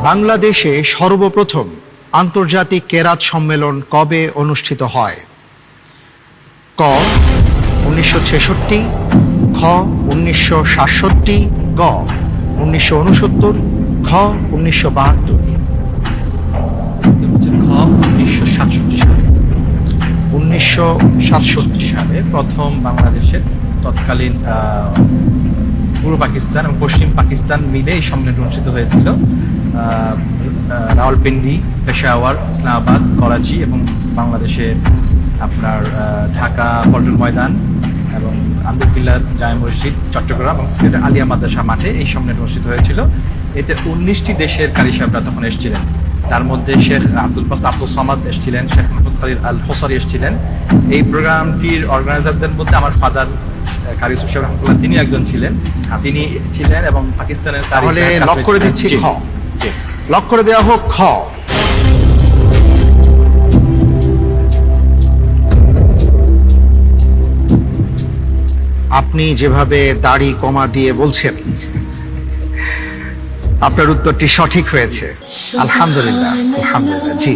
বাংলাদেশে সর্বপ্রথম আন্তর্জাতিক কেরাত সম্মেলন কবে অনুষ্ঠিত হয়? ক 1966, খ 1967, গ 1969, খ 1972। খ 1967 সালে। 1967 সালে প্রথম বাংলাদেশের তৎকালীন পূর্ব পাকিস্তান এবং পশ্চিম পাকিস্তান মিলে এই সম্মেলন অনুষ্ঠিত হয়েছিল। রাওয়ালপিন্ডি, পেশাওয়ার, ইসলামাবাদ, করাচি এবং বাংলাদেশে আপনার ঢাকা পল্টন ময়দান এবং আন্দরকিল্লা জামে মসজিদ, চট্টগ্রাম এবং সিলেটের আলিয়া মাদ্রাসা মাঠে এই সম্মেলন অনুষ্ঠিত হয়েছিল। এতে 19টি দেশের কারি সাহেবরা তখন এসেছিলেন। তার মধ্যে শেখ আব্দুল সামাদ এসেছিলেন, শেখ মোহাম্মদ খালিদ আল হোসারি এসেছিলেন। এই প্রোগ্রামটির অর্গানাইজারদের মধ্যে আমার ফাদার কারি ইউসুফ সাহেব রহমতুল্লাহ তিনি একজন ছিলেন। তিনি ছিলেন এবং পাকিস্তানের তাহলে লক করে দিচ্ছি খ। লক করে দেওয়া হোক খ। আপনি যেভাবে দাড়ি কমা দিয়ে বলছেন, আপনার উত্তরটি সঠিক হয়েছে। আলহামদুলিল্লাহ, আলহামদুলিল্লাহ। জি।